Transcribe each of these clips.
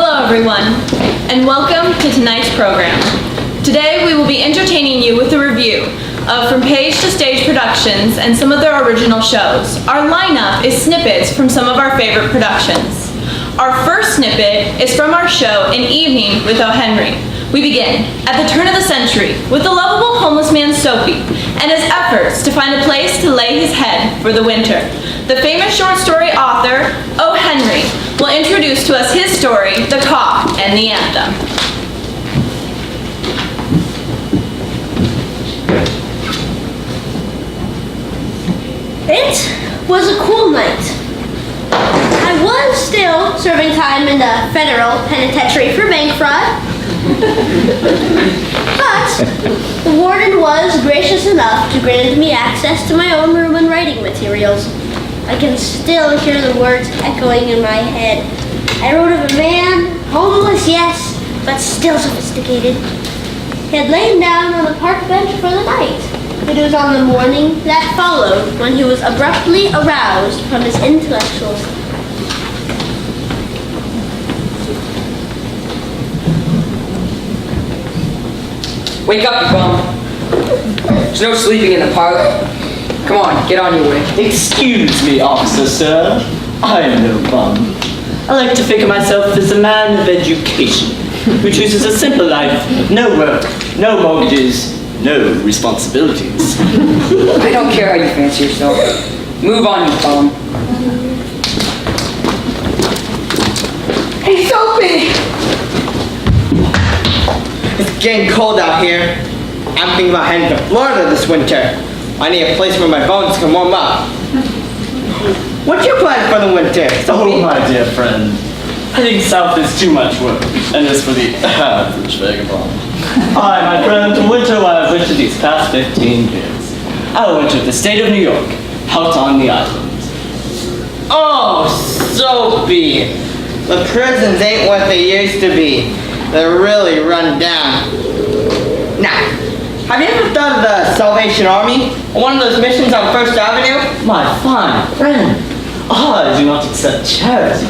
Hello everyone, and welcome to tonight's program. Today we will be entertaining you with a review of From Page to Stage productions and some of their original shows. Our lineup is snippets from some of our favorite productions. Our first snippet is from our show An Evening with O. Henry. We begin at the turn of the century with the lovable homeless man Soapy and his efforts to find a place to lay his head for the winter. The famous short story author, O. Henry, will introduce to us his story, The Cock and the Anthem. It was a cool night. I was still serving time in the federal penitentiary for bank fraud. But the warden was gracious enough to grant me access to my own room and writing materials. I can still hear the words echoing in my head. I wrote of a man, homeless, yes, but still sophisticated. He had lain down on a park bench for the night. It was on the morning that followed when he was abruptly aroused from his intellectual sleep. Wake up, you bum. There's no sleeping in the parlor. Come on, get on your way. Excuse me, officer, sir. I am no bum. I like to think of myself as a man of education, who chooses a simple life of no work, no mortgages, no responsibilities. I don't care how you fancy yourself. Move on, you bum. Hey, Soapy! It's getting cold out here. I'm thinking about heading to Florida this winter. I need a place where my bones can warm up. What's your plan for the winter, Soapy? Oh, my dear friend. I think south is too much work, and is for the average vagabond. I, my friend, winter where I've wintered these past 15 years. I wintered the state of New York, out on the island. Oh, Soapy! The prisons ain't what they used to be. They're really run down. Now, have you ever thought of the Salvation Army? One of those missions on First Avenue? My fine friend, I do not accept charity.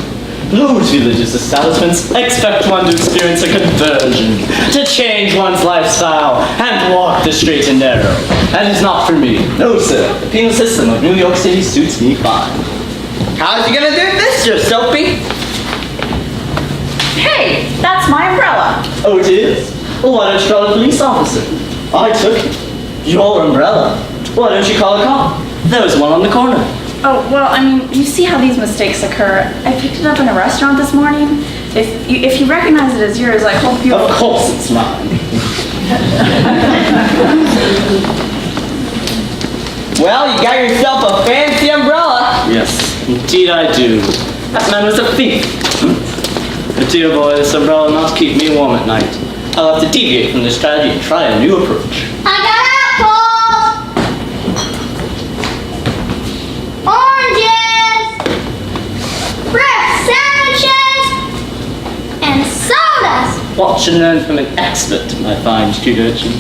Those religious establishments expect one to experience a conversion, to change one's lifestyle, and walk the straight and narrow. That is not for me. No, sir. The penal system of New York City suits me fine. How's he gonna do it this year, Soapy? Hey, that's my umbrella. Oh, it is? Well, why don't you call a police officer? I took it. Your umbrella. Why don't you call a cop? There was one on the corner. Oh, well, I mean, you see how these mistakes occur. I picked it up in a restaurant this morning. If you recognize it as yours, I hope you... Of course it's mine. Well, you got yourself a fancy umbrella. Yes, indeed I do. That man was a thief. But dear boy, this umbrella will not keep me warm at night. I'll have to deviate from this strategy and try a new approach. I got apples! Oranges! Fresh sandwiches! And sodas! Watch and learn from an expert, my fine street urchin.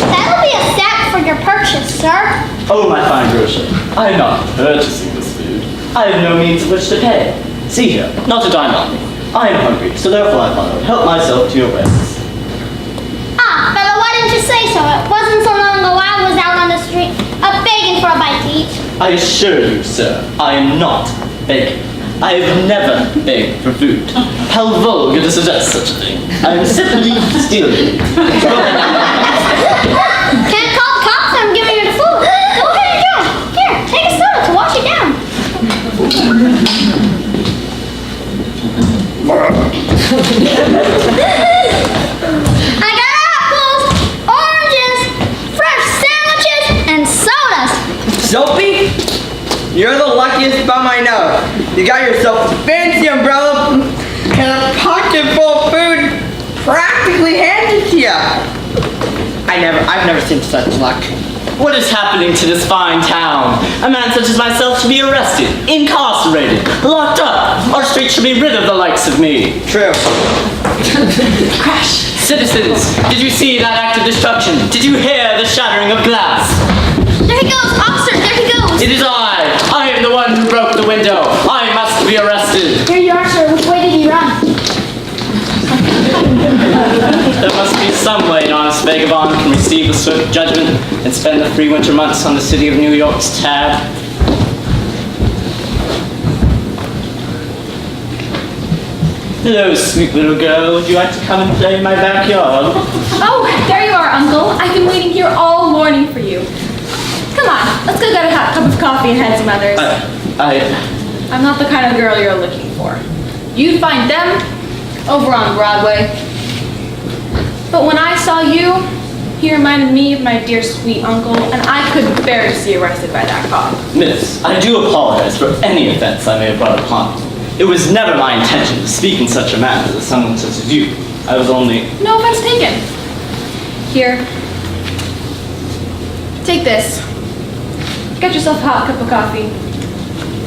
That'll be a sack for your purchase, sir. Oh, my fine grocer, I am not purchasing this food. I have no means of which to pay. See here, not a dime on me. I am hungry, so therefore I thought I would help myself to your wares. Ah, fella, why didn't you say so? It wasn't so long ago I was out on the street, begging for a bite to eat. I assure you, sir, I am not begging. I have never begged for food. How vulgar to suggest such a thing. I am simply stealing. Can't call the cops, I'm giving you the food. Go ahead and enjoy. Here, take a soda to wash it down. I got apples, oranges, fresh sandwiches, and sodas. Soapy, you're the luckiest bum I know. You got yourself a fancy umbrella and a pocket full of food practically handed to you. I've never seen such luck. What is happening to this fine town? A man such as myself should be arrested, incarcerated, locked up. Our street should be rid of the likes of me. True. Crash! Citizens, did you see that act of destruction? Did you hear the shattering of glass? There he goes, officer, there he goes. It is I. I am the one who broke the window. I must be arrested. Here you are, sir. Which way did he run? There must be some way an honest vagabond can receive a swift judgment and spend the 3 winter months on the city of New York's tab. Hello, sweet little girl. Would you like to come and play in my backyard? Oh, there you are, Uncle. I've been waiting here all morning for you. Come on, let's go get a hot cup of coffee and head some others. I'm not the kind of girl you're looking for. You'd find them over on Broadway. But when I saw you, he reminded me of my dear sweet uncle, and I couldn't bear to see you arrested by that cop. Miss, I do apologize for any offense I may have brought upon you. It was never my intention to speak in such a manner to someone such as you. I was only... No offense taken. Here. Take this. Get yourself a hot cup of coffee.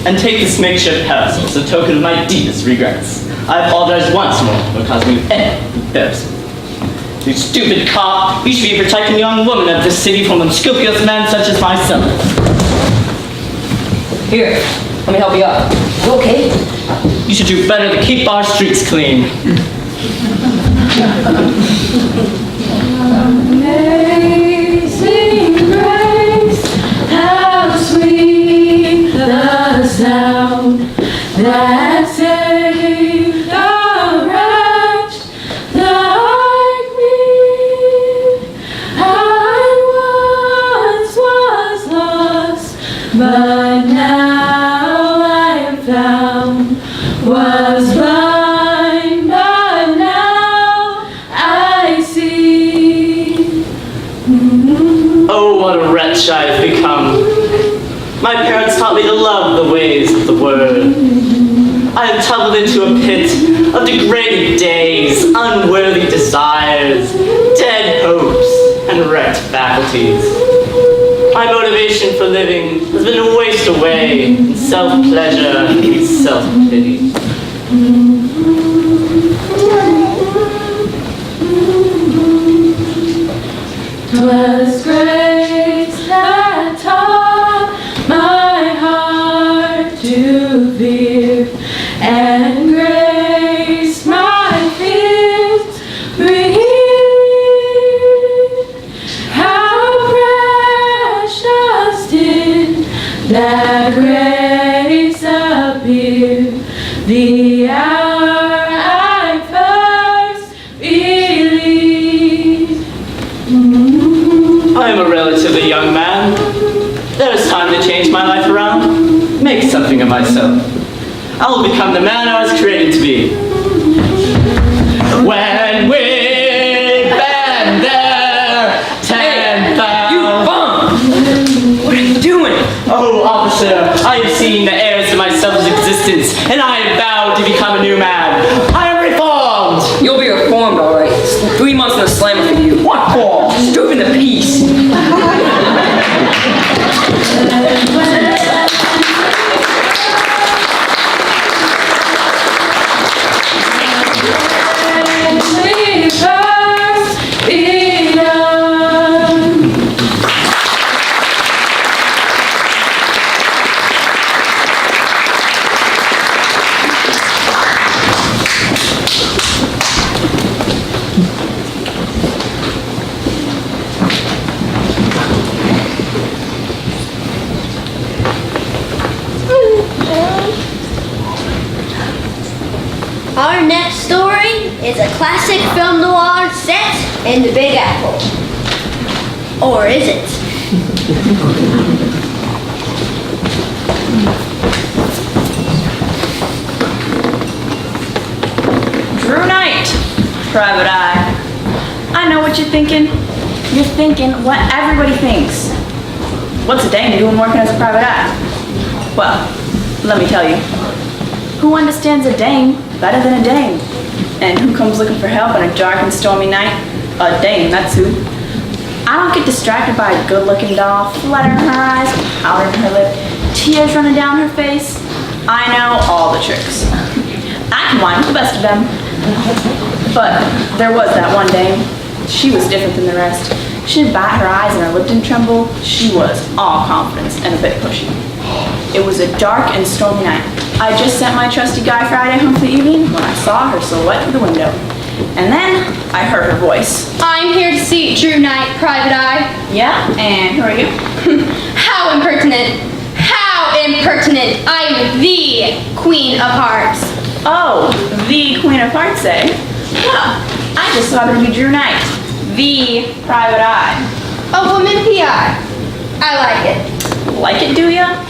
And take this makeshift parasol as a token of my deepest regrets. I apologize once more for causing you any embarrassment. You stupid cop, you should be protecting the young woman of this city from unscrupulous men such as myself. Here, let me help you up. You okay? You should do better to keep our streets clean. Amazing grace, how sweet the sound that saved a wretch like me. I once was lost, but now I am found. Was blind, but now I see. Oh, what a wretch I have become. My parents taught me to love the ways of the word. I have tumbled into a pit of degraded days, unworthy desires, dead hopes, and wrecked faculties. My motivation for living has been to waste away in self-pleasure and self-pity. 'Twas grace that taught my heart to fear, and grace my fears relieved. How precious did that grace appear the hour I first believed. I am a relatively young man. There is time to change my life around, make something of myself. I will become the man I was created to be. When we've been there 10,000... You bum! What are you doing? Oh, officer, I have seen the heirs to my son's existence, and I have vowed to become a new man. I am reformed! You'll be reformed, all right. 3 months in the slammer for you. What for? Stupid the peace. Our next story is a classic film noir set in the Big Apple. Or is it? Drew Knight, Private Eye. I know what you're thinking. You're thinking what everybody thinks. What's a dame doing working as a private eye? Well, let me tell you. Who understands a dame better than a dame? And who comes looking for help on a dark and stormy night? A dame, that's who. I don't get distracted by a good-looking doll, flutter in her eyes, powder in her lip, tears running down her face. I know all the tricks. I can whine with the best of them. But there was that one dame. She was different than the rest. She'd bat her eyes and her lip didn't tremble. She was all confidence and a bit pushy. It was a dark and stormy night. I just sent my trusty Guy Friday home for the evening when I saw her silhouette through the window. And then I heard her voice. I'm here to see Drew Knight, Private Eye. Yeah, and who are you? How impertinent! How impertinent! I'm the Queen of Hearts. Oh, the Queen of Hearts, eh? Well, I just thought it would be Drew Knight, the Private Eye. A woman PI. I like it. Like it, do ya?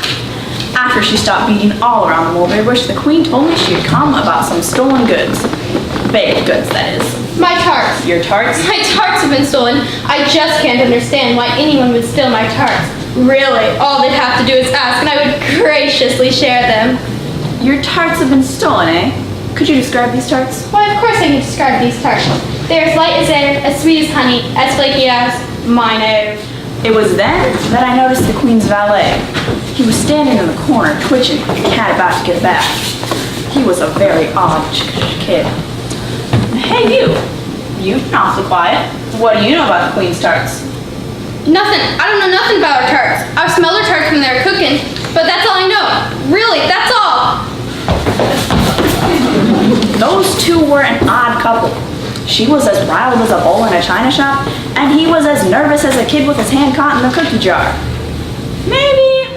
After she stopped beating all around the mulberry bush, the Queen told me she had come about some stolen goods. Baked goods, that is. My tarts. Your tarts? My tarts have been stolen. I just can't understand why anyone would steal my tarts. Really, all they'd have to do is ask and I would graciously share them. Your tarts have been stolen, eh? Could you describe these tarts? Why, of course I can describe these tarts. They're as light as air, as sweet as honey, as flaky as my nose. It was then that I noticed the Queen's valet. He was standing in the corner, twitching like a cat about to get back. He was a very odd kid. Hey, you. You've been awfully quiet. What do you know about the Queen's tarts? Nothing. I don't know nothing about her tarts. I've smelled her tarts when they were cooking, but that's all I know. Really, that's all. Those two were an odd couple. She was as riled as a bull in a china shop, and he was as nervous as a kid with his hand caught in the cookie jar. Maybe.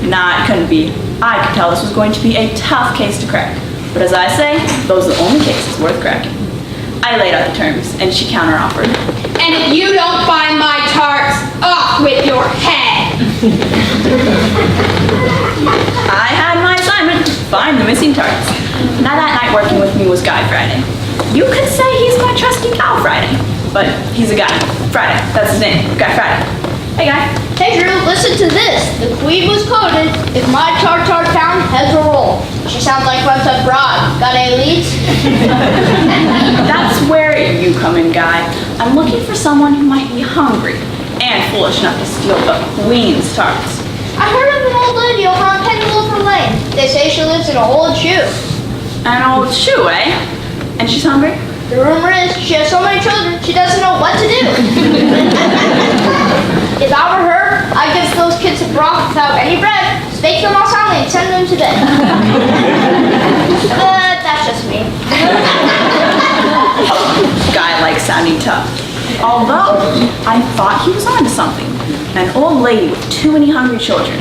Nah, it couldn't be. I could tell this was going to be a tough case to crack. But as I say, those are the only cases worth cracking. I laid out the terms, and she counteroffered. And if you don't find my tarts, off with your head. I had my assignment, find the missing tarts. Now that night working with me was Guy Friday. You could say he's my trusty Cow Friday, but he's a guy. Friday, that's his name, Guy Friday. Hey, Guy. Hey Drew, listen to this. The Queen was quoted, "If my tartar town heads will roll." She sounds like one tough broad. Got any leads? That's where you come in, Guy. I'm looking for someone who might be hungry and foolish enough to steal the Queen's tarts. I heard of an old lady over on Pennyloafer Lane. They say she lives in an old shoe. An old shoe, eh? And she's hungry? The rumor is she has so many children, she doesn't know what to do. If I were her, I'd give those kids some broth without any bread, bake them all soundly, and send them to bed. But that's just me. Guy likes sounding tough. Although, I thought he was onto something. An old lady with too many hungry children.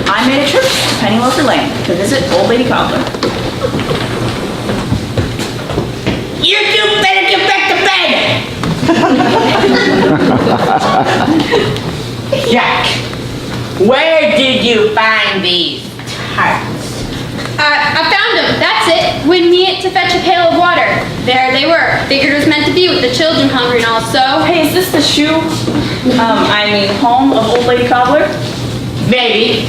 I made a trip to Pennyloafer Lane to visit Old Lady Cobbler. You two better get back to bed! Jack, where did you find these tarts? I found them. That's it. When me to fetch a pail of water. There they were. Figured it was meant to be with the children hungry and all. So, Hey, is this the shoe? Home of Old Lady Cobbler? Maybe.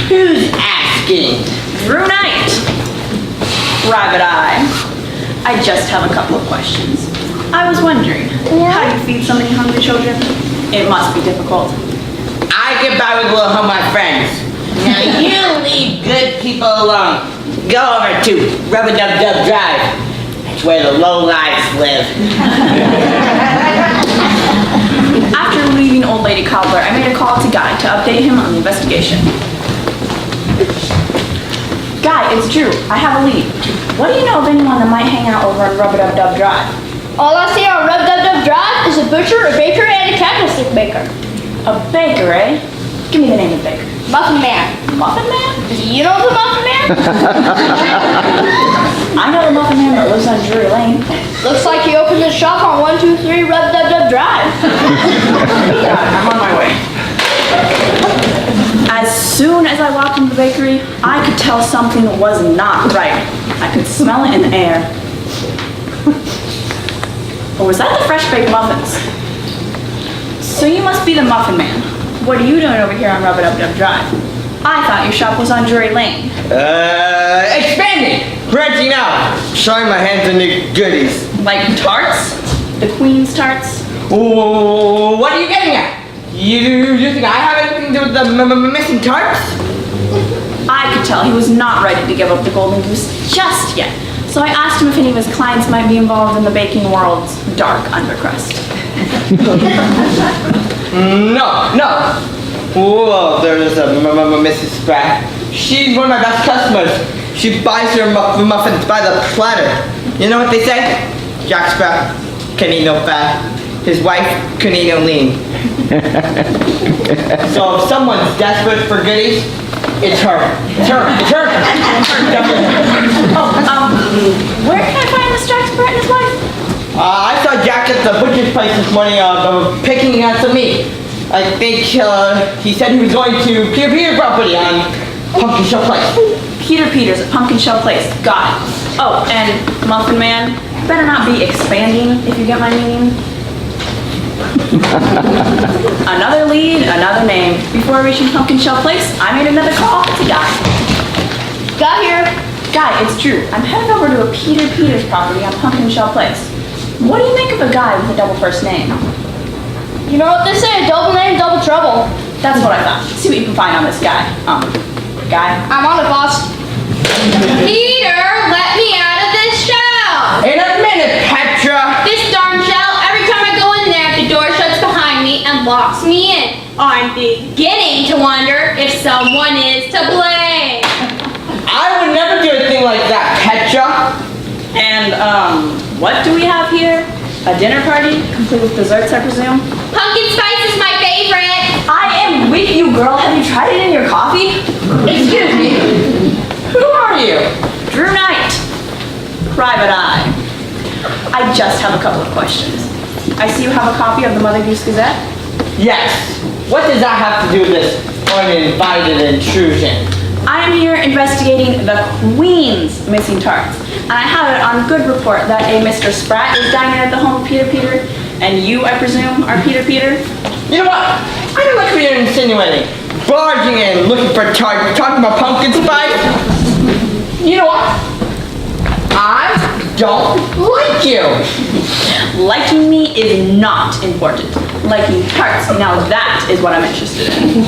Who's asking? Drew Knight. Private Eye. I just have a couple of questions. I was wondering, how do you feed so many hungry children? It must be difficult. I get by with a little help, my friends. Now you leave good people alone. Go over to Rub-a-Dub-Dub Drive. That's where the lowlifes live. After leaving Old Lady Cobbler, I made a call to Guy to update him on the investigation. Guy, it's Drew. I have a lead. What do you know of anyone that might hang out over on Rub-a-Dub-Dub Drive? All I see on Rub-Dub-Dub Drive is a butcher, a baker, and a candlestick maker. A baker, eh? Give me the name of the baker. Muffin Man. Muffin Man? You know the Muffin Man? I know the Muffin Man that lives on Drury Lane. Looks like he opened his shop on 123 Rub-Dub-Dub Drive. Yeah, I'm on my way. As soon as I walked into the bakery, I could tell something was not right. I could smell it in the air. Or was that the fresh baked muffins? So you must be the Muffin Man. What are you doing over here on Rub-a-Dub-Dub Drive? I thought your shop was on Drury Lane. Expanding! Branching out! Showing my hands on new goodies. Like tarts? The Queen's tarts? What are you getting at? You think I have anything to do with the missing tarts? I could tell he was not ready to give up the golden goose just yet, so I asked him if any of his clients might be involved in the baking world's dark undercrust. No. Whoa, there's a Mrs. Spratt. She's one of my best customers. She buys her muffins by the platter. You know what they say? Jack Spratt can eat no fat. His wife can eat no lean. So if someone's desperate for goodies, it's her. It's her. Where can I find Miss Jack Spratt and his wife? I saw Jack at the butcher's place this morning picking out some meat. I think he said he was going to Peter property on Pumpkin Shell Place. Peter Peters at Pumpkin Shell Place. Got it. Oh, and Muffin Man, better not be expanding, if you get my meaning. Another lead, another name. Before reaching Pumpkin Shell Place, I made another call to Guy. Got here. Guy, it's true. I'm headed over to a Peter Peters property on Pumpkin Shell Place. What do you make of a guy with a double first name? You know what they say, double name, double trouble. That's what I thought. See what you can find on this guy. Guy? I'm on it, boss. Peter, let me out of this shell. In a minute, Petra. This darn shell, every time I go in there, the door shuts behind me and locks me in. I'm beginning to wonder if someone is to blame. I would never do a thing like that, Petra. And, what do we have here? A dinner party, complete with desserts, I presume? Pumpkin spice is my favorite. I am with you, girl. Have you tried it in your coffee? Excuse me. Who are you? Drew Knight. Private Eye. I just have a couple of questions. I see you have a copy of the Mother Goose Gazette? Yes. What does that have to do with this uninvited intrusion? I am here investigating the Queen's missing tarts. And I have it on good report that a Mr. Spratt is dining at the home of Peter Peter, and you, I presume, are Peter Peter? You know what? I don't like what you're insinuating. Barging in, looking for tarts, talking about pumpkin spice. You know what? I don't like you. Liking me is not important. Liking tarts, now that is what I'm interested in.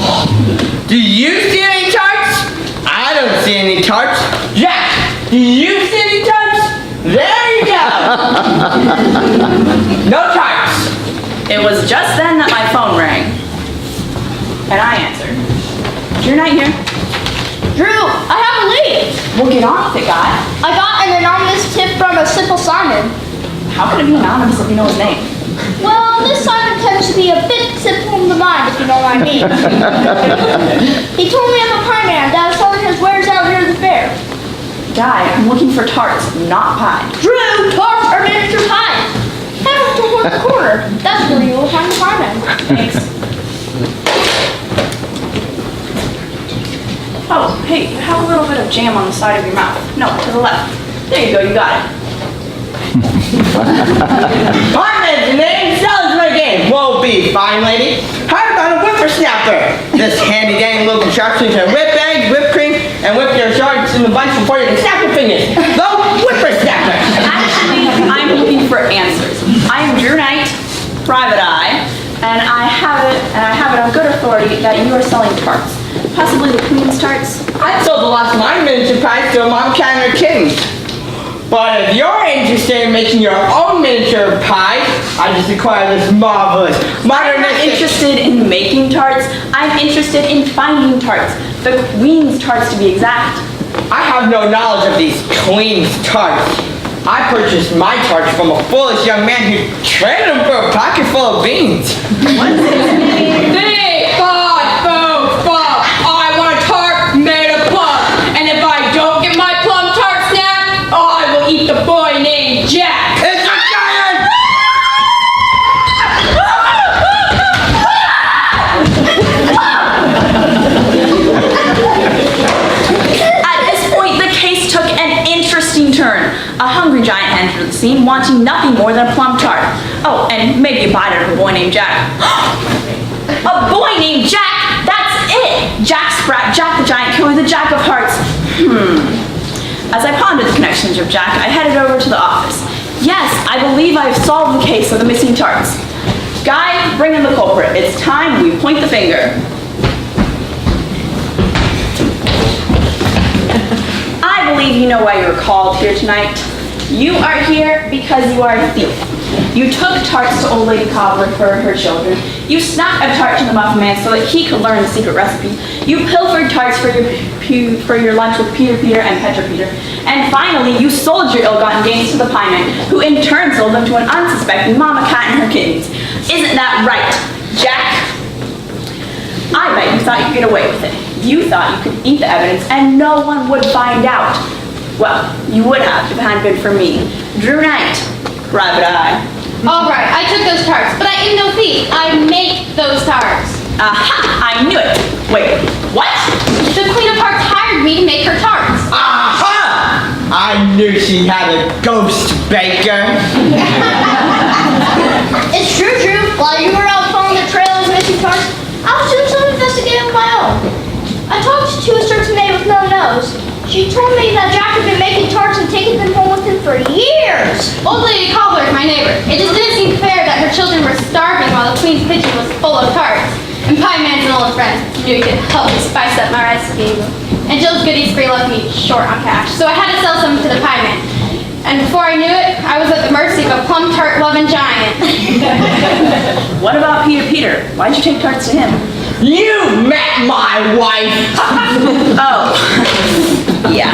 Do you see any tarts? I don't see any tarts. Jack, do you see any tarts? There you go. No tarts. It was just then that my phone rang. And I answered. Drew Knight here. Drew, I have a lead. Well, get on with it, Guy. I got an anonymous tip from a simple Simon. How could it be anonymous if you know his name? Well, this Simon tends to be a bit simple in the mind, if you know what I mean. He told me I'm a pie man that is selling his wares out here at the fair. Guy, I'm looking for tarts, not pie. Drew, tarts are miniature pies. Head over toward the corner. That's where you will find the pie man. Thanks. Oh, hey, you have a little bit of jam on the side of your mouth. No, to the left. There you go, you got it. Partner's name sells my game. Whoa, be fine, lady. How about a whippersnapper? This handy dang little contraption can whip eggs, whip cream, and whip your sharks in a bunch before you can snap your fingers. The whippersnapper. Actually, I'm looking for answers. I am Drew Knight, Private Eye, and I have it on good authority that you are selling tarts. Possibly the Queen's tarts. I sold the last of my miniature pies to a mom cat and her kittens. But if you're interested in making your own miniature pie, I just acquired this marvelous, I'm not modernistic... interested in making tarts. I'm interested in finding tarts. The Queen's tarts, to be exact. I have no knowledge of these Queen's tarts. I purchased my tarts from a foolish young man who traded them for a pocket full of beans. What's his name? Big five, boom, bum. I want a tart made of plum. And if I don't get my plum tart snack, I will eat the boy named Jack. It's a giant! At this point, the case took an interesting turn. A hungry giant entered the scene, wanting nothing more than a plum tart. Oh, and maybe a bite out of a boy named Jack. A boy named Jack? That's it! Jack Spratt, Jack the Giant Killer, the Jack of Hearts. As I pondered the connections of Jack, I headed over to the office. Yes, I believe I have solved the case of the missing tarts. Guy, bring in the culprit. It's time we point the finger. I believe you know why you're called here tonight. You are here because you are a thief. You took tarts to Old Lady Cobbler for her children. You snuck a tart to the Muffin Man so that he could learn the secret recipe. You pilfered tarts for your lunch with Peter and Petra Peter. And finally, you sold your ill-gotten gains to the Pie Man, who in turn sold them to an unsuspecting Mama Cat and her kittens. Isn't that right, Jack? I bet you thought you could get away with it. You thought you could eat the evidence and no one would find out. Well, you would have if it hadn't been for me, Drew Knight, Private Eye. All right, I took those tarts, but I am no thief. I make those tarts. Aha! I knew it. Wait, what? The Queen of Hearts hired me to make her tarts. Aha! I knew she had a ghost baker. It's true, Drew. While you were out following the trail of missing tarts, I was doing some investigating of my own. I talked to a certain maid with no nose. She told me that Jack had been making tarts and taking them home with him for years. Old Lady Cobbler is my neighbor. It just didn't seem fair that her children were starving while the Queen's kitchen was full of tarts. And Pie Man's an old friend. Knew he could help me spice up my recipe. And Jill's goodies spree left me short on cash, so I had to sell some to the Pie Man. And before I knew it, I was at the mercy of a plum tart loving giant. What about Peter? Why'd you take tarts to him? You met my wife. Oh, yeah.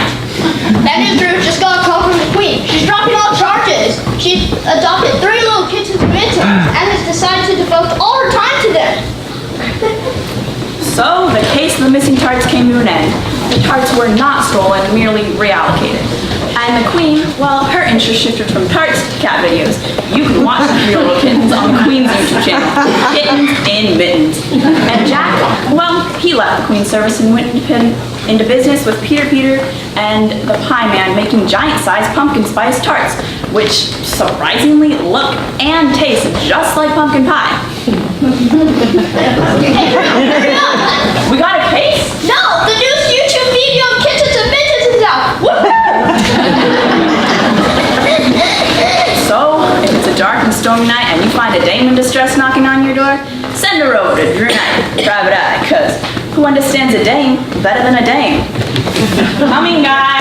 That is Drew. Just got a call from the Queen. She's dropping all charges. She's adopted 3 little kittens and mittens and has decided to devote all her time to them. So, the case of the missing tarts came to an end. The tarts were not stolen, merely reallocated. And the Queen, well, her interest shifted from tarts to cat videos. You can watch the 3 little kittens on the Queen's YouTube channel, Kittens in Mittens. And Jack, well, he left the Queen's service and went into business with Peter and the Pie Man, making giant-sized pumpkin spice tarts, which surprisingly look and taste just like pumpkin pie. We got a case? No, the new YouTube video of Kittens and Mittens is out. So, if it's a dark and stormy night and you find a dame in distress knocking on your door, send her over to Drew Knight, Private Eye, because who understands a dame better than a dame? Coming, Guy.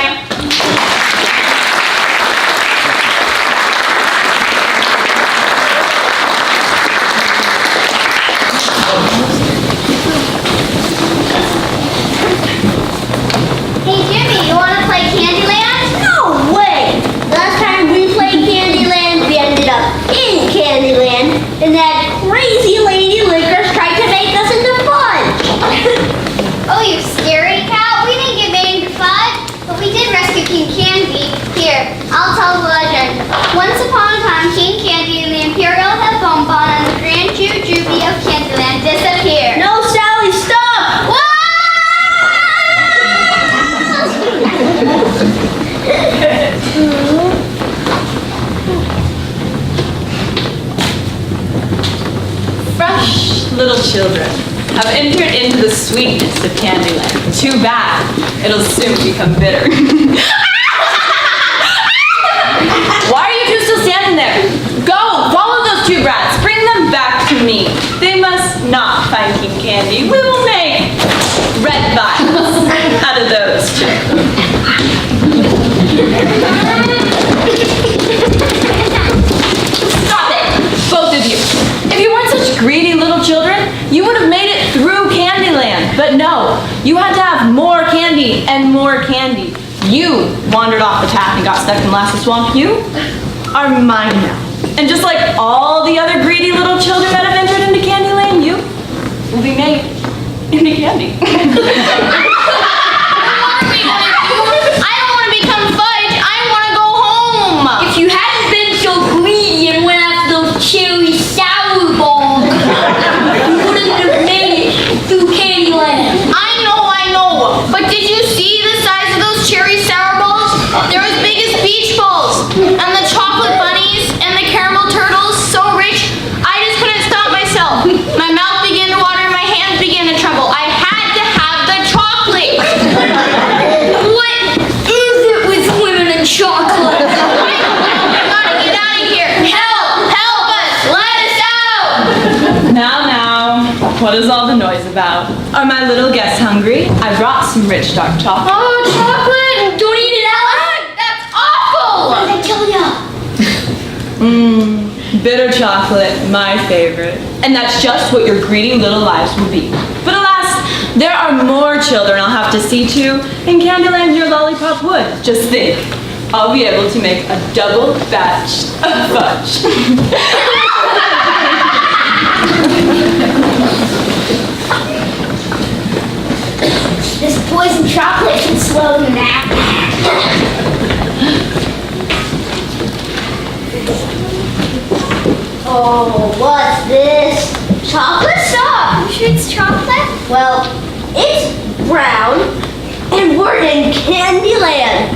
Hey Jimmy, you want to play Candyland? No way! Last time we played Candyland, we ended up in Candyland, and that crazy lady Licorice tried to make us into fudge. Oh, you scary cat. We didn't get made into fudge, but we did rescue King Candy. Here, I'll tell the legend. Once upon a time, King Candy and the Imperial had bonbon and the Grand Jujubee of Candyland disappeared. No, Sally, stop! What? Fresh little children have entered into the sweetness of Candyland. Too bad. It'll soon become bitter. Why are you two still standing there? Go! Follow those 2 brats. Bring them back to me. They must not find King Candy. We will make red vials out of those 2. Stop it! Both of you. If you weren't such greedy little children, you would have made it through Candyland. But no, you had to have more candy and more candy. You wandered off the path and got stuck in Lassie Swamp. You are mine now. And just like all the other greedy little children that have entered into Candyland, you will be made into candy. I don't want to become fudge. I want to go home. If you hadn't been so greedy and went after those cherry sour balls, you wouldn't have made it through Candyland. I know. But did you see the size of those cherry sour balls? They're as big as beach balls. And the chocolate bunnies and the caramel turtles, so rich, I just couldn't stop myself. My mouth began to water and my hands began to tremble. I had to have the chocolate. What is all the noise about? Are my little guests hungry? I brought some rich dark chocolate. Oh, chocolate! Don't eat it, Alex! That's awful! What did I tell ya? Bitter chocolate, my favorite. And that's just what your greedy little lives will be. But alas, there are more children I'll have to see to in Candyland your lollipop would. Just think, I'll be able to make a double batch of fudge. This poison chocolate can slow them down. Oh, what's this? Chocolate? Stop! You sure it's chocolate? Well, it's brown, and we're in Candyland.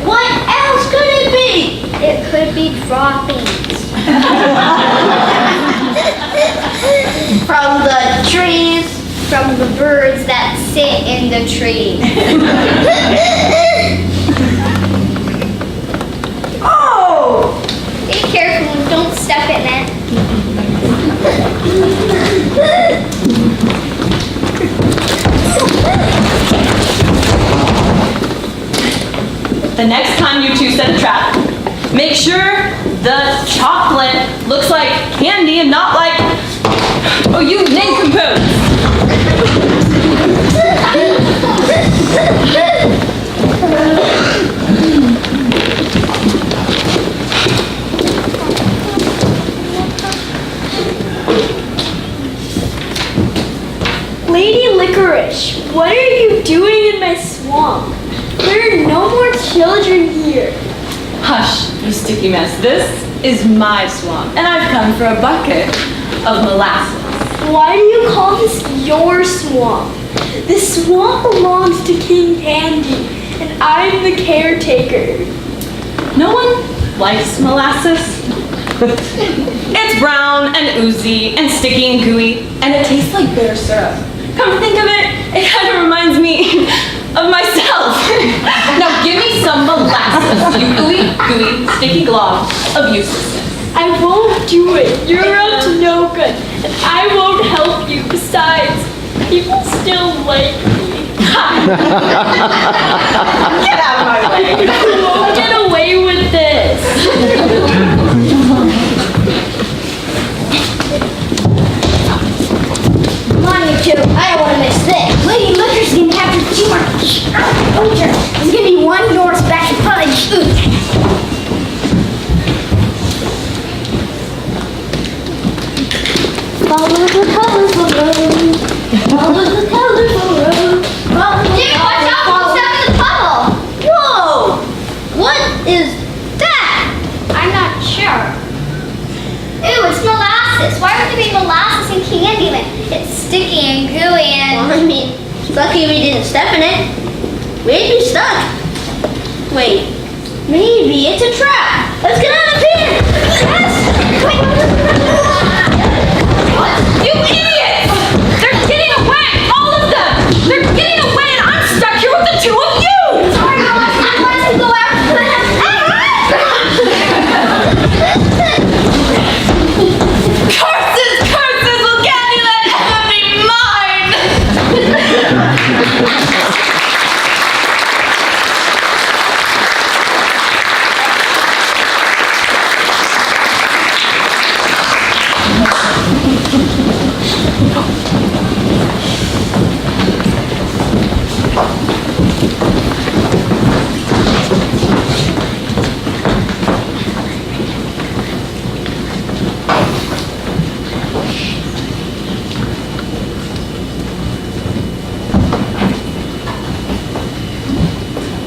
What else could it be? It could be droppings. From the trees. From the birds that sit in the tree. Oh! Be careful and don't step in it. The next time you two set a trap, make sure the chocolate looks like candy and not like, oh, you nincompoops. Lady Licorice, what are you doing in my swamp? There are no more children here. Hush, you sticky mess. This is my swamp, and I've come for a bucket of molasses. Why do you call this your swamp? This swamp belongs to King Candy, and I'm the caretaker. No one likes molasses. It's brown and oozy and sticky and gooey, and it tastes like bitter syrup. Come to think of it, it kind of reminds me of myself. Now give me some molasses, you ooey, gooey, sticky glob of uselessness. I won't do it. You're up to no good, and I won't help you. Besides, people still like me. Get out of my way. You won't get away with this. Come on, you two. I don't want to miss this. Lady Licorice is going to have to do our poacher. There's going to be one Norse batch of fudge. Follow the colorful road. Follow the colorful road. Follow the Dude, watch out! Don't step in the puddle! Whoa! What is that? I'm not sure. Ooh, it's molasses. Why would there be molasses in Candyland? It's sticky and gooey and... Well, I mean, it's lucky we didn't step in it. We'd be stuck. Wait, maybe it's a trap. Let's get out of here. Yes. You idiots! They're getting away! All of them! They're getting away and I'm stuck here with the two of you! Sorry, molasses. I wanted to go after them. Curses! Curses! Will Candyland ever be mine?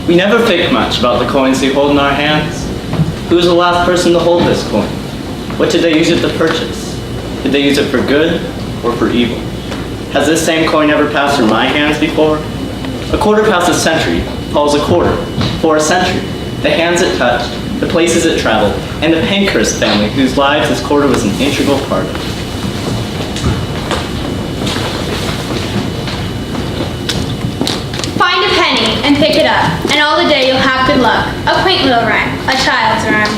We never think much about the coins we hold in our hands. Who was the last person to hold this coin? What did they use it to purchase? Did they use it for good or for evil? Has this same coin ever passed through my hands before? A quarter past a century follows a quarter for a century. The hands it touched, the places it traveled, and the Pankhurst family whose lives this quarter was an integral part of. Find a penny and pick it up, and all the day you'll have good luck. A quaint little rhyme, a child's rhyme.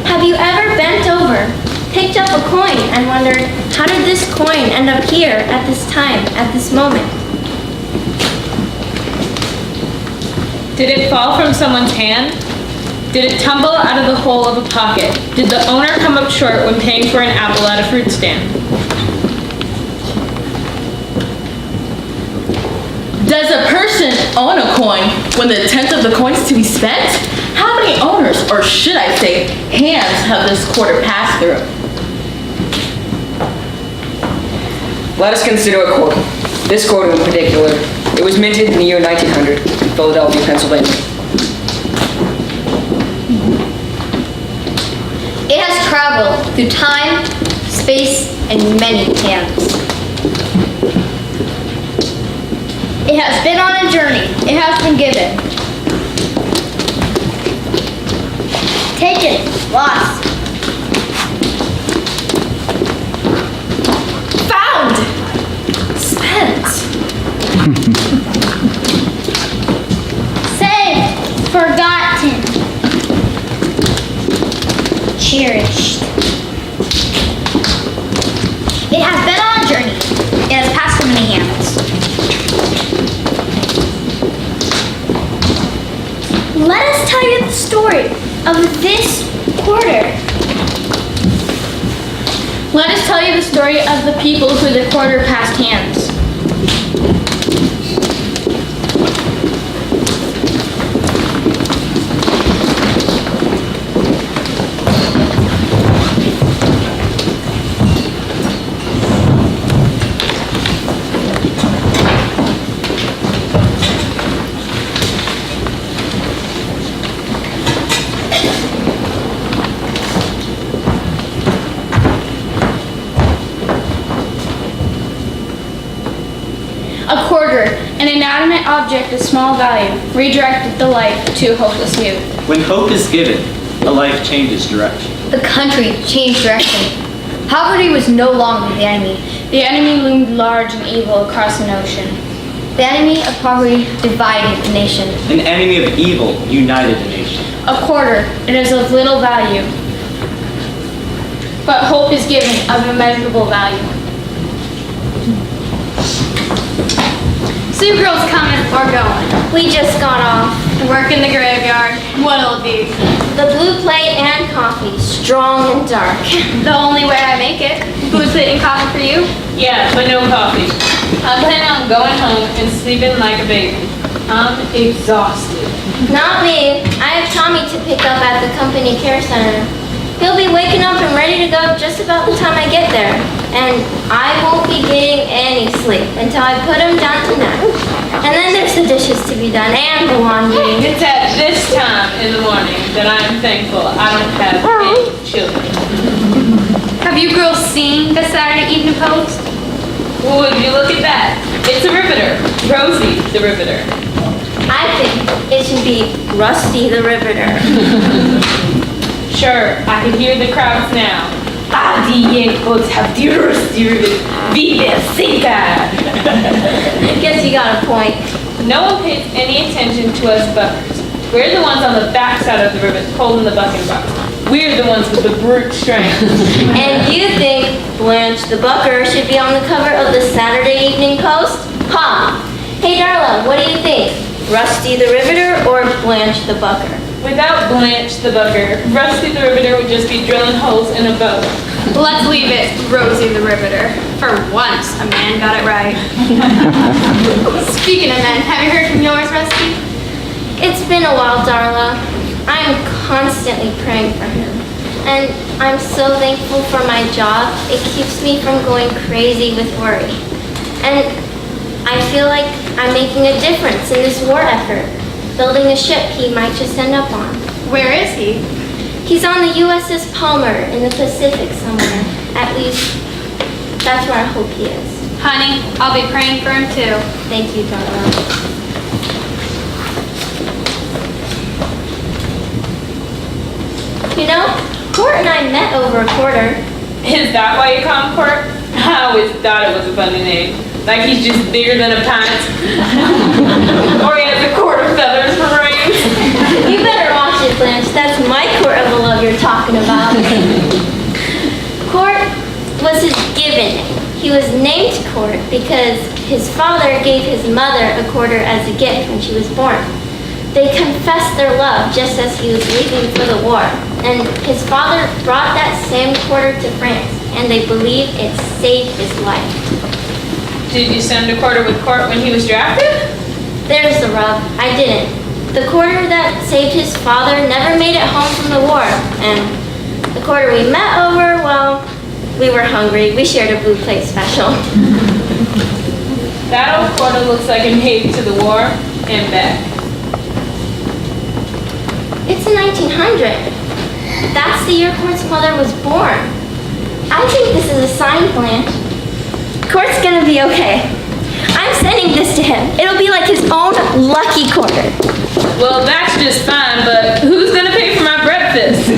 Have you ever bent over, picked up a coin, and wondered, How did this coin end up here at this time, at this moment? Did it fall from someone's hand? Did it tumble out of the hole of a pocket? Did the owner come up short when paying for an apple at a fruit stand? Does a person own a coin when the tenth of the coin is to be spent? How many owners, or should I say, hands have this quarter passed through? Let us consider a quarter. This quarter in particular. It was minted in the year 1900 in Philadelphia, Pennsylvania. It has traveled through time, space, and many hands. It has been on a journey. It has been given. Taken. Lost. Found! Spent! Saved. Forgotten. Cherished. It has been on a journey. It has passed through many hands. Let us tell you the story of this quarter. Let us tell you the story of the people who the quarter passed hands. A quarter, an inanimate object of small value, redirected the life to hopeless youth. When hope is given, a life changes direction. The country changed direction. Poverty was no longer the enemy. The enemy loomed large and evil across an ocean. The enemy of poverty divided the nation. An enemy of evil united the nation. A quarter, it is of little value, but hope is given of immeasurable value. So you girls coming or going? We just got off. Work in the graveyard. What'll it be? The blue plate and coffee, strong and dark. The only way I make it. Blue plate and coffee for you? Yeah, but no coffee. I'm planning on going home and sleeping like a baby. I'm exhausted. Not me. I have Tommy to pick up at the company care center. He'll be waking up and ready to go just about the time I get there. And I won't be getting any sleep until I put him down to nap. And then there's the dishes to be done and the laundry. It's at this time in the morning that I'm thankful I don't have any children. Have you girls seen the Saturday Evening Post? Well, would you look at that? It's a riveter. Rosie the Riveter. I think it should be Rusty the Riveter. Sure, I can hear the crowds now. Ah, die Yankees have die Rusty Riveter. Vive Sika! Guess you got a point. No one pays any attention to us buckers. We're the ones on the backside of the rivet holding the bucking box. We're the ones with the brute strength. And you think Blanche the Bucker should be on the cover of the Saturday Evening Post? Huh. Hey Darla, what do you think? Rusty the Riveter or Blanche the Bucker? Without Blanche the Bucker, Rusty the Riveter would just be drilling holes in a boat. Let's leave it Rosie the Riveter. For once, a man got it right. Speaking of men, have you heard from yours, Rusty? It's been a while, Darla. I'm constantly praying for him. And I'm so thankful for my job. It keeps me from going crazy with worry. And I feel like I'm making a difference in this war effort, building a ship he might just end up on. Where is he? He's on the USS Palmer in the Pacific somewhere. At least, that's where I hope he is. Honey, I'll be praying for him too. Thank you, Darla. You know, Court and I met over a quarter. Is that why you call him Court? I always thought it was a funny name. Like he's just bigger than a pint. Or he has a quart of feathers for brains. You better watch it, Blanche. That's my Court of the love you're talking about. Court was his gift given. He was named Court because his father gave his mother a quarter as a gift when she was born. They confessed their love just as he was leaving for the war, and his father brought that same quarter to France, and they believe it saved his life. Did you send a quarter with Court when he was drafted? There's the rub. I didn't. The quarter that saved his father never made it home from the war, and the quarter we met over, well, we were hungry. We shared a blue plate special. That old quarter looks like it made it to the war and back. It's in 1900. That's the year Court's mother was born. I think this is a sign, Blanche. Court's gonna be okay. I'm sending this to him. It'll be like his own lucky quarter. Well, that's just fine, but who's gonna pay for my breakfast?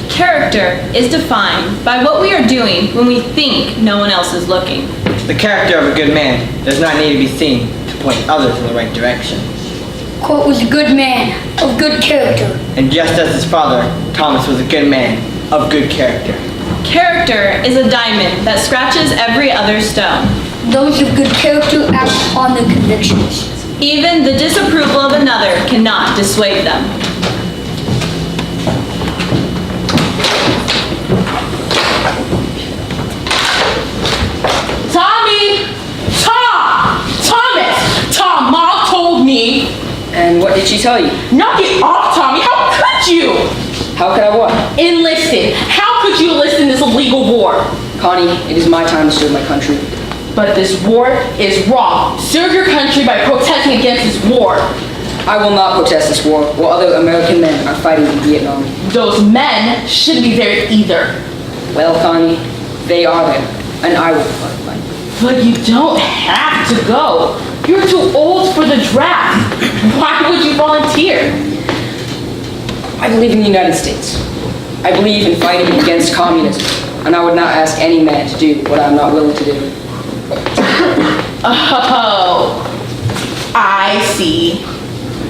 Character is defined by what we are doing when we think no one else is looking. The character of a good man does not need to be seen to point others in the right direction. Court was a good man, of good character. And just as his father, Thomas was a good man, of good character. Character is a diamond that scratches every other stone. Those of good character act on their convictions. Even the disapproval of another cannot dissuade them. Tom, Mom told me. And what did she tell you? Knock it off, Tommy. How could you? How could I what? Enlisted. How could you enlist in this illegal war? Connie, it is my time to serve my country. But this war is wrong. Serve your country by protesting against this war. I will not protest this war while other American men are fighting in Vietnam. Those men shouldn't be there either. Well, Connie, they are there, and I will fight. But you don't have to go. You're too old for the draft. Why would you volunteer? I believe in the United States. I believe in fighting against communism, and I would not ask any man to do what I'm not willing to do. Oh, I see.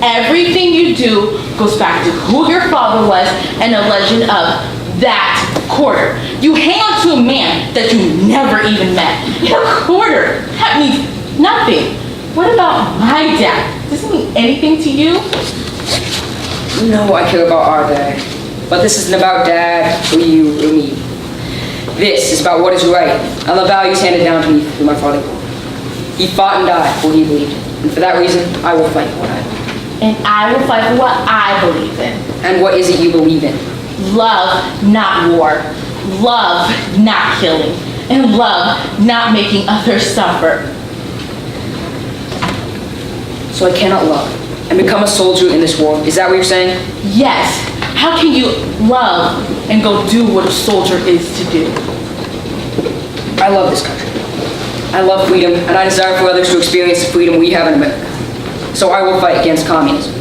Everything you do goes back to who your father was and the legend of that quarter. You hang on to a man that you never even met. A quarter, that means nothing. What about my dad? Does it mean anything to you? No, I care about our dad. But this isn't about dad, or you, or me. This is about what is right, and the values handed down to me through my father. He fought and died for what he believed, and for that reason, I will fight for what I believe. And I will fight for what I believe in. And what is it you believe in? Love, not war. Love, not killing. And love, not making others suffer. So I cannot love and become a soldier in this war. Is that what you're saying? Yes. How can you love and go do what a soldier is to do? I love this country. I love freedom, and I desire for others to experience the freedom we have in America. So I will fight against communism.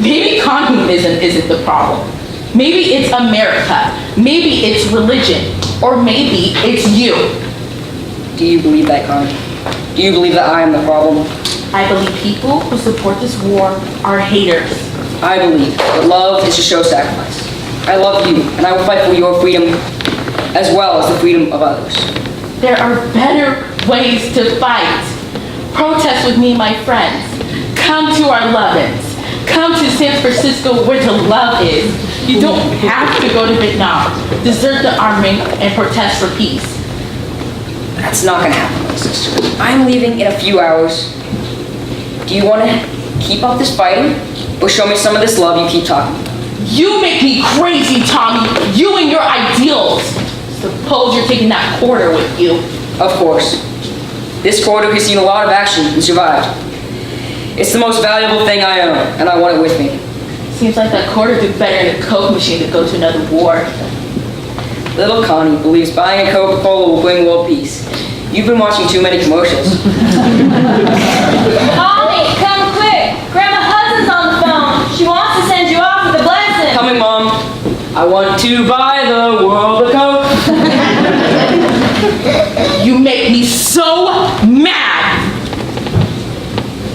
Maybe communism isn't the problem. Maybe it's America. Maybe it's religion. Or maybe it's you. Do you believe that, Connie? Do you believe that I am the problem? I believe people who support this war are haters. I believe that love is to show sacrifice. I love you, and I will fight for your freedom as well as the freedom of others. There are better ways to fight. Protest with me, my friends. Come to our love-ins. Come to San Francisco where the love is. You don't have to go to Vietnam. Desert the army and protest for peace. That's not gonna happen, my sister. I'm leaving in a few hours. Do you want to keep up this fighting, or show me some of this love you keep talking about? You make me crazy, Tommy. You and your ideals. Suppose you're taking that quarter with you. Of course. This quarter has seen a lot of action and survived. It's the most valuable thing I own, and I want it with me. Seems like that quarter did better in a Coke machine to go to another war. Little Connie believes buying a Coca-Cola will bring world peace. You've been watching too many commercials. Connie, come quick! want to buy the world a Coke. You make me so mad.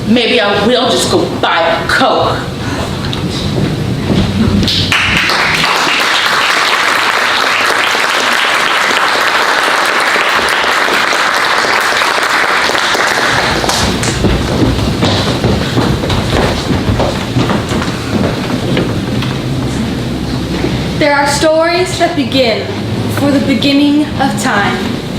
Maybe I will just go buy a Coke. There are stories that begin before the beginning of time.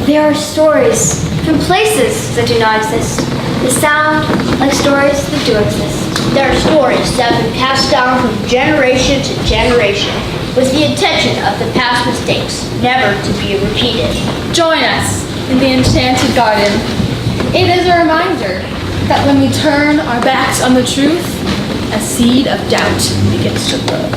There are stories from places that do not exist. They sound like stories that do exist. There are stories that have been passed down from generation to generation with the intention of the past mistakes never to be repeated. Join us in the Enchanted Garden. It is a reminder that when we turn our backs on the truth, a seed of doubt begins to grow.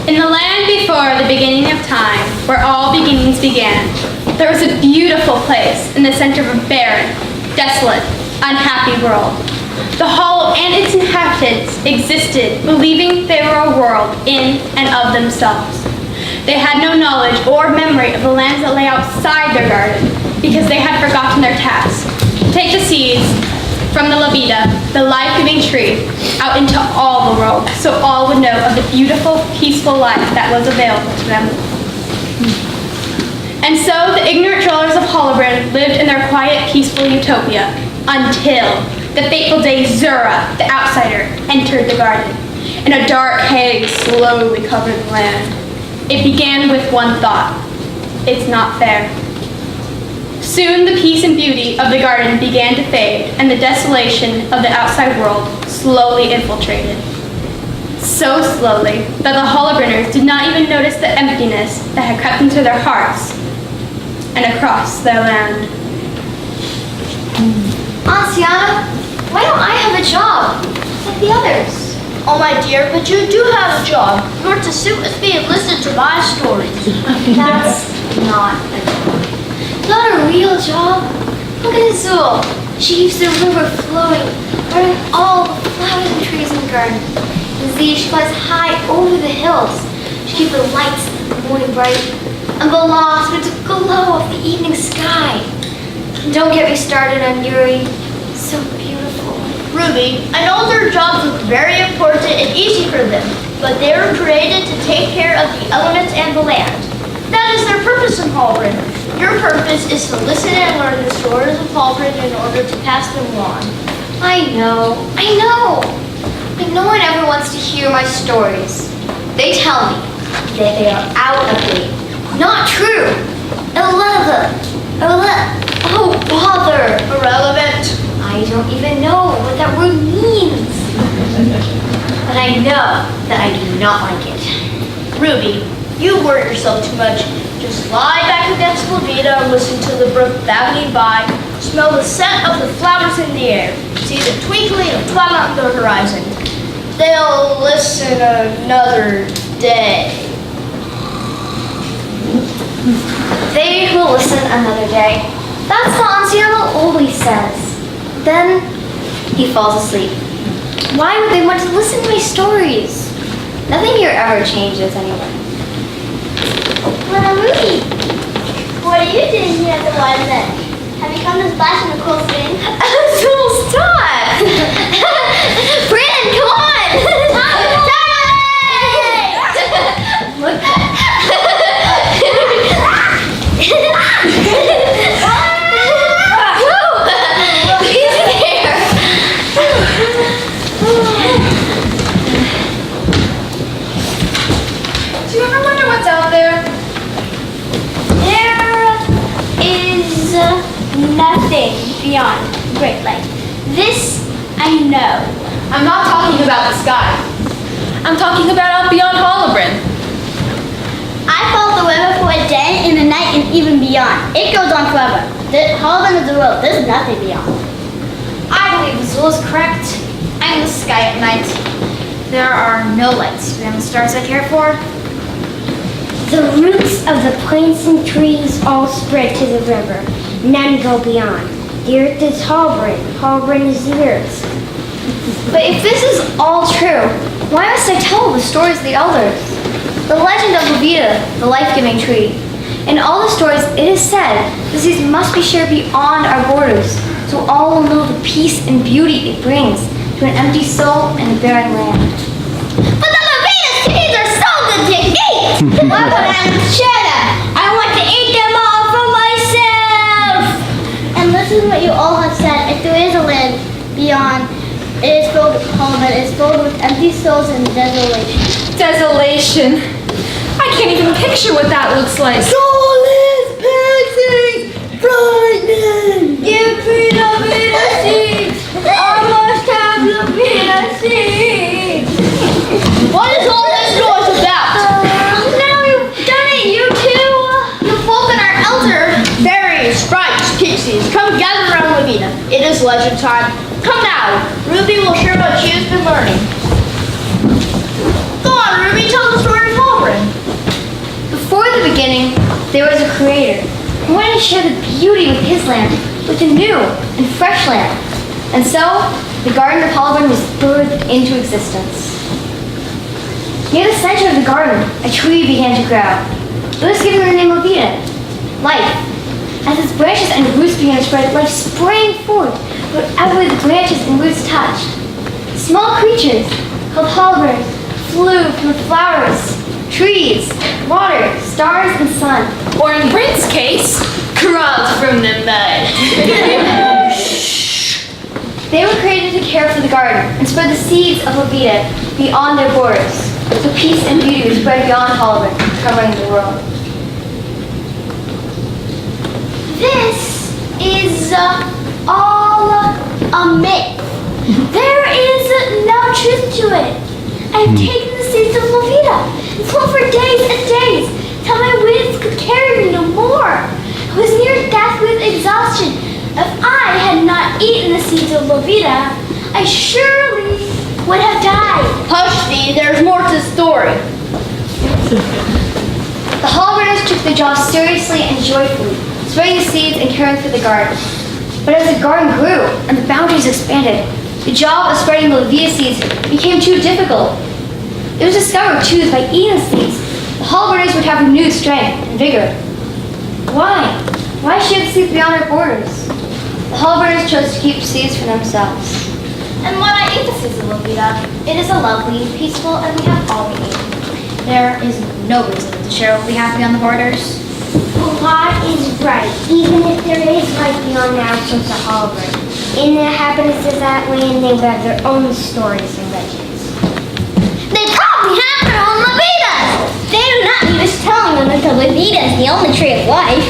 In the land before the beginning of time, where all beginnings began, there was a beautiful place in the center of a barren, desolate, unhappy world. The hollow and its inhabitants existed, believing they were a world in and of themselves. They had no knowledge or memory of the lands that lay outside their garden, because they had forgotten their task. Take the seeds from the La Vida, the life-giving tree, out into all the world, so all would know of the beautiful, peaceful life that was available to them. And so the ignorant dwellers of Hollowburn lived in their quiet, peaceful utopia, until the fateful day Zura, the outsider, entered the garden, and a dark haze slowly covered the land. It began with one thought: it's not fair. Soon the peace and beauty of the garden began to fade, and the desolation of the outside world slowly infiltrated. So slowly that the Hollowburners did not even notice the emptiness that had crept into their hearts and across their land. Anciana, why don't I have a job like the others? Oh my dear, but you do have a job. You're to sit with me and listen to my stories. That's not a job. Not a real job. Look at Azul. She keeps the river flowing, burning all the flowers and trees in the garden. And Z, she flies high over the hills. She keeps the lights of the morning bright. And Bala spreads a glow of the evening sky. And don't get me started on Yuri. So beautiful. Ruby, I know their jobs look very important and easy for them, but they were created to take care of the elements and the land. That is their purpose in Hallbridge. Your purpose is to listen and learn the stories of Hallbridge in order to pass them on. I know. But no one ever wants to hear my stories. They tell me that they are out of date. Not true. Oh, bother. Irrelevant. I don't even know what that word means. But I know that I do not like it. Ruby, you worry yourself too much. Just lie back against Levita and listen to the brook babbling by. Smell the scent of the flowers in the air. See the twinkling of twilight on the horizon. They'll listen another day. They will listen another day. That's what Anciano always says. Then he falls asleep. Why would they want to listen to my stories? Nothing here ever changes anyway. Little Ruby, what are you doing here at the water's edge? Have you come to splash in the cool spring? So stop! Brandon, come on! Look. He's there! Do you ever wonder what's out there? There is nothing beyond Great Lake. This I know. I'm not talking about the sky. I'm talking about out beyond Hollowburn. I followed the river for a day and a night, and and even beyond. It goes on forever. Holland is the road. There's nothing beyond. I believe Azul is correct. I'm the sky at night. There are no lights beyond the stars I care for. The roots of the plants and trees all spread to the river. None go beyond. The earth is Halbrand. Halbrand is the earth. But if this is all true, why must I tell the stories of the elders? The legend of Levita, the life-giving tree. In all the stories, it is said the seeds must be shared beyond our borders, so all will know the peace and beauty it brings to an empty soul and a barren land. But the Levita seeds are so good to eat! Why would I share them? I want to eat them all for myself! And listen to what you all have said. If there is a land beyond, it is filled with Holland. It is filled with empty souls and desolation. Desolation. I can't even picture what that looks like. Soulless pixies! Frightening! Give me Levita seeds! I must have Levita seeds! What is all this noise about? Now you've done it, you two! The folk and our elder! Fairies, sprites, pixies, come gather around Levita. It is legend time. Come now. Ruby will share what she has been learning. Go on, Ruby, tell the story of Halbrand. Before the beginning, there was a creator who wanted to share the beauty of his land with a new and fresh land. And so, the Garden of Halbrand was birthed into existence. Near the center of the garden, a tree began to grow. It was given the name of Vita, life. As its branches and roots began to spread, life sprang forth wherever the branches and roots touched. Small creatures called halberds flew from the flowers, trees, water, stars, and sun. Or in Brent's case, crawled from the mud. They were created to care for the garden and spread the seeds of Levita beyond their borders, so peace and beauty would spread beyond Halbrand, covering the world. This is all a myth. There is no truth to it. I've taken the seeds of Levita and swum for days and days till my wings could carry me no more. I was near death with exhaustion. If I had not eaten the seeds of Levita, I surely would have died. Hush thee, there's more to the story. The Halbranders took the job seriously and joyfully, spreading the seeds and caring for the garden. But as the garden grew and the boundaries expanded, the job of spreading the Levita seeds became too difficult. It was discovered, too, that by eating the seeds, the Halbranders would have renewed strength and vigor. Why? Why share the seeds beyond our borders? The Halbranders chose to keep seeds for themselves. And when I eat the seeds of Levita, it is a lovely, peaceful, and we have all we need. There is no reason to share what we have beyond the borders. God is right, even if there is life beyond the outskirts of Halbrand. In the inhabitants of that land, they would have their own stories and legends. They probably have their own Levitas! They do not need us telling them that the Levita is the only tree of life.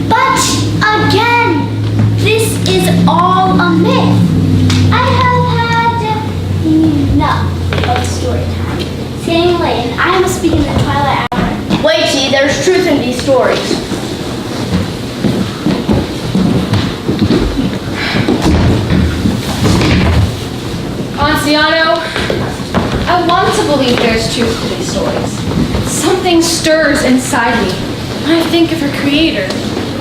But, again, this is all a myth. I have had enough of story time. It's getting late and I must begin the twilight hour. Wait, see, there's truth in these stories. Anciano, I want to believe there's truth to these stories. Something stirs inside me when I think of her creator,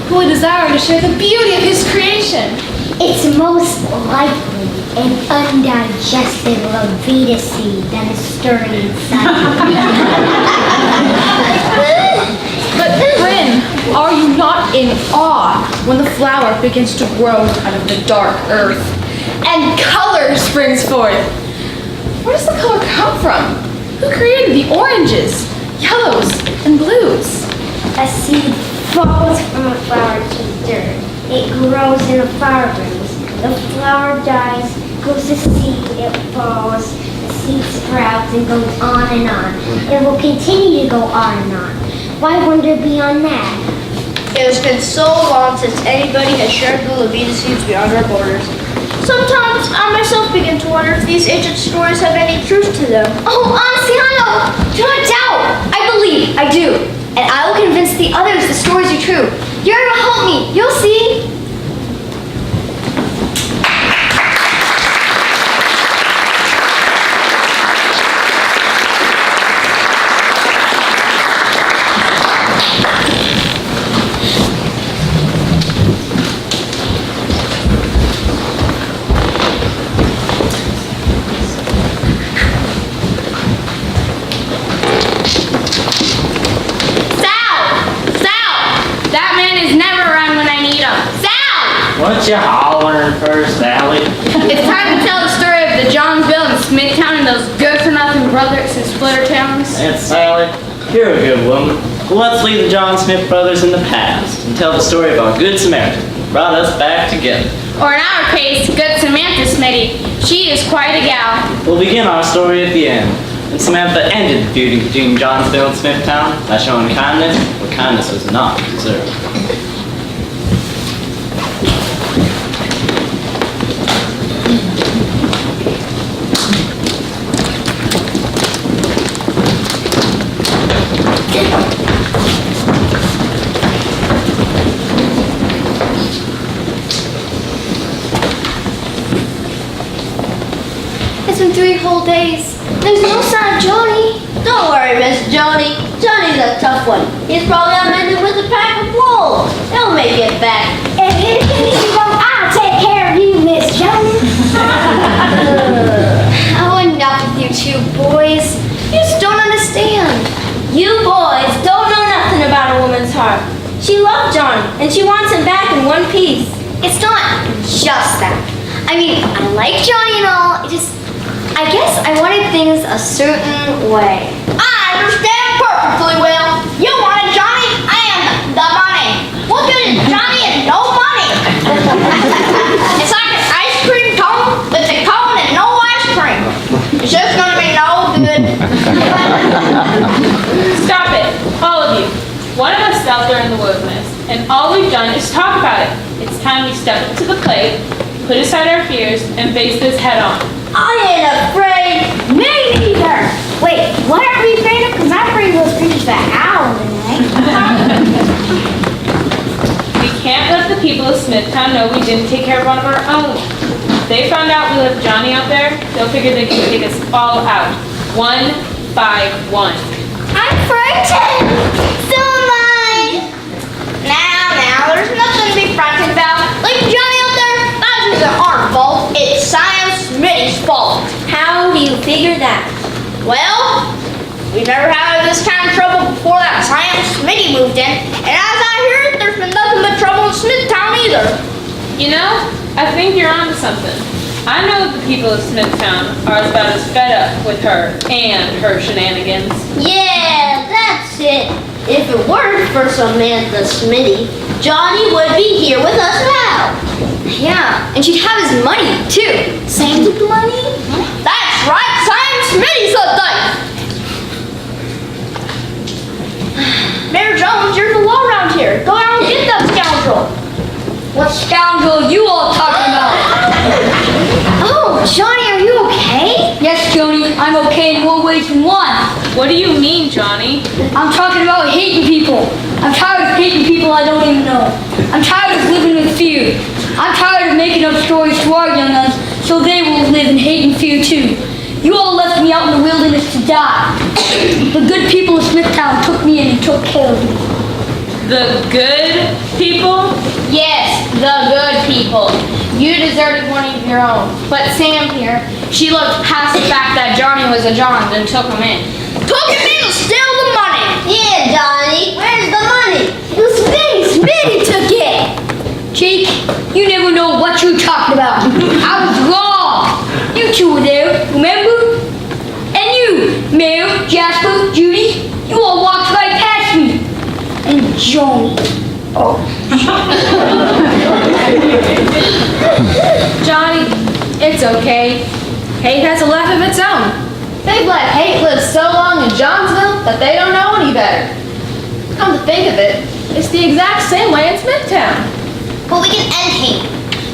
who would desire to share the beauty of his creation. It's most likely an undigested Levita seed that is stirring inside. But Bryn, are you not in awe when the flower begins to grow out of the dark earth and color springs forth? Where does the color come from? Who created the oranges, yellows, and blues? A seed falls from a flower to dirt. It grows in a flower blooms. The flower dies, goes to seed, it falls, the seed sprouts and goes on and on. It will continue to go on and on. Why wonder beyond that? It has been so long since anybody has shared the Levita seeds beyond our borders. Sometimes I myself begin to wonder if these ancient stories have any truth to them. Oh, Anciano! Do not doubt! I believe, I do. and I will convince the others the stories are true. You're gonna help me. You'll see. What you hollering for, Sally? It's time to tell the story of the Johnsville and Smithtown and those good-for-nothing brothers and splitter towns. Aunt Sally, you're a good woman. Let's leave the John Smith brothers in the past and tell the story of our Good Samaritan who brought us back together. Or in our case, Good Samantha Smitty. She is quite a gal. We'll begin our story at the end. And Samantha ended the feud between Johnsville and Smithtown by showing kindness where kindness was not deserved. It's been 3 whole days. There's no sign of Johnny. Don't worry, Miss Johnny. Johnny's a tough one. He's probably unmended with a pack of wolves. He'll make it back. If anything is wrong, I'll take care of you, Miss Jones. Oh, enough with you two boys. You just don't understand. You boys don't know nothing about a woman's heart. She loved Johnny, and she wants him back in one piece. It's not just that. I mean, I like Johnny and all. I guess I wanted things a certain way. I understand perfectly well. You wanted Johnny and the money. What good is Johnny and no money? It's like an ice cream cone with a cone and no ice cream. It's just gonna be no good. Stop it, all of you. One of us out there in the wilderness, and all we've done is talk about it. It's time we step up to the plate, put aside our fears, and face this head on. I ain't afraid. Me neither. Wait, what are we afraid of? Because I'm afraid of those creatures that howl tonight. We can't let the people of Smithtown know we didn't take care of one of our own. If they found out we left Johnny out there, they'll figure they can take us all out. 1 by 1. I'm frightened. So am I. Now, there's nothing to be frightened about. Leave Johnny out there, that isn't our fault. It's Sam Smitty's fault. How do you figure that? Well, we've never had this kind of trouble before that Sam Smitty moved in. And as I hear it, there's been nothing but trouble in Smithtown either. You know, I think you're onto something. I know the people of Smithtown are about as fed up with her and her shenanigans. Yeah, that's it. If it weren't for Samantha Smitty, Johnny would be here with us now. Yeah, and she'd have his money, too. Sam took the money? That's right, Sam Smitty's the thief. Mayor Jones, you're the law around here. Go out and get that scoundrel. What scoundrel are you all talking about? Oh, Johnny, are you okay? Yes, Joni, I'm okay in more ways than one. What do you mean, Johnny? I'm talking about hating people. I'm tired of hating people I don't even know. I'm tired of living with fear. I'm tired of making up stories to our young uns so they will live in hate and fear too. You all left me out in the wilderness to die. The good people of Smithtown took me in and took care of me. The good people? Yes, the good people. You deserted one of your own. But Sam here, she looked past the fact that Johnny was a John and took him in. Took him in to steal the money. Yeah, Johnny, where's the money? Smitty took it. Jake, you never know what you're talking about. I was wrong. You two were there, remember? And you, Mayor, Jasper, Judy, you all walked right past me. And Johnny. Oh. Johnny, it's okay. Hate has a life of its own. They've let hate live so long in Johnsville that they don't know any better. Come to think of it, it's the exact same way in Smithtown. But we can end hate.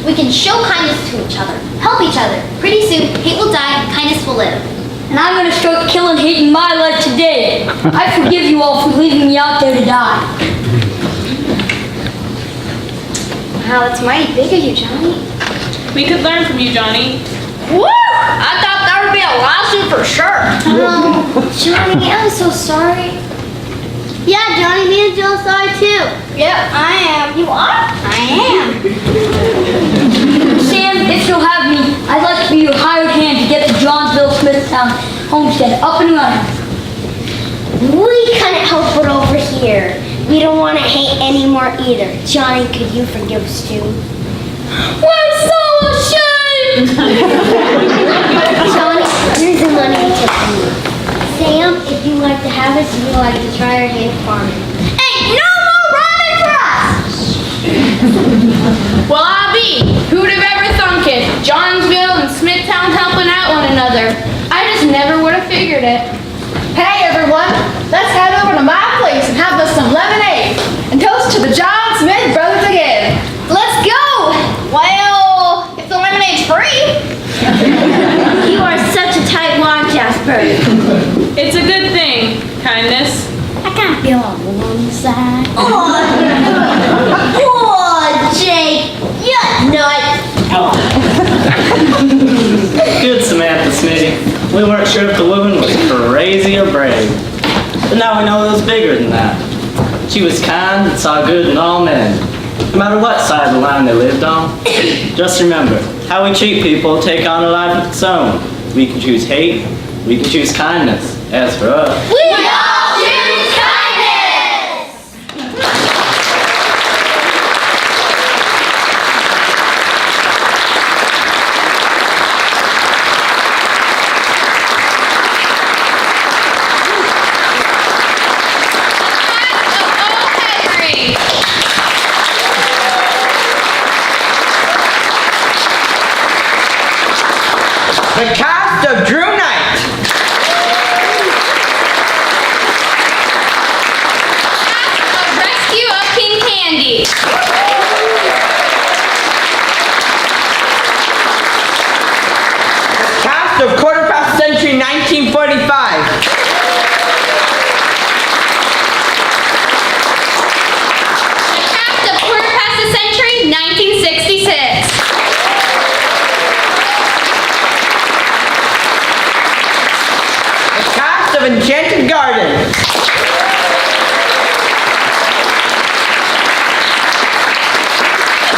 We can show kindness to each other. Help each other. Pretty soon, hate will die, kindness will live. And I'm gonna start killing hate in my life today. I forgive you all for leaving me out there to die. Wow, that's mighty big of you, Johnny. We could learn from you, Johnny. Woo! I thought there would be a lawsuit for sure. Oh, Johnny, I'm so sorry. Yeah, Johnny, me and Jill sorry too. Yep, I am. You are? I am. Sam, if you'll have me, I'd like to be your hired hand to get the Johnsville Smithtown homestead up and running. We couldn't help but over here. We don't want to hate anymore either. Johnny, could you forgive us too? We're so ashamed! Johnny, here's the money we took from you. Sam, if you'd like to have us, we'd like to try our hand farming. Hey, no more running for us! Well, I'll be. Who'd have ever thunk it? Johnsville and Smithtown helping out one another. I just never would have figured it. Hey everyone, let's head over to my place and have us some lemonade and toast to the John Smith brothers again. Let's go! Well, if the lemonade's free. You are such a tight wad, Jasper. It's a good thing, kindness. I kind of feel all on the side. Oh, Jake, you nut. Good Samantha Smitty. We weren't sure if the woman was crazy or brave. But now we know it was bigger than that. She was kind and saw good in all men, no matter what side of the line they lived on. Just remember, how we treat people take on a life of its own. We can choose hate, we can choose kindness. As for us, We all choose kindness! The cast of Drew Knight. Rescue of King Candy. Cast of Quarter Past Century 1945. Cast of Quarter Past the Century 1966. Cast of Enchanted Garden.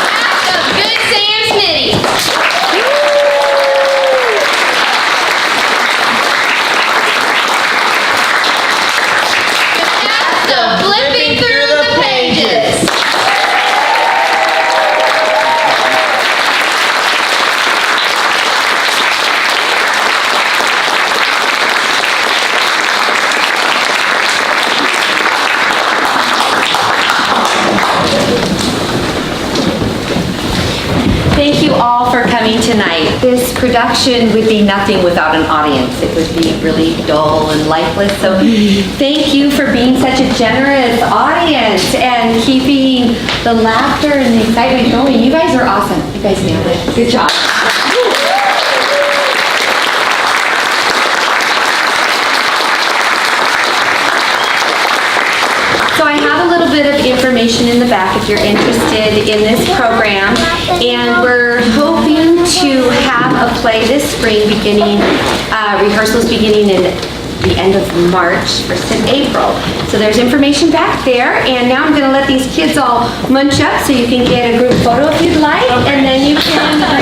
Cast of Good Sam Smitty. Cast of Flipping Through the Pages. Thank you all for coming tonight. This production would be nothing without an audience. It would be really dull and lifeless. So thank you for being such a generous audience and keeping the laughter and the excitement going. You guys are awesome. You guys nailed it. Good job. So I have a little bit of information in the back if you're interested in this program. And we're hoping to have a play this spring beginning, rehearsals beginning in the end of March, 1st of April. So there's information back there. And now I'm gonna let these kids all munch up so you can get a group photo if you'd like. And then you can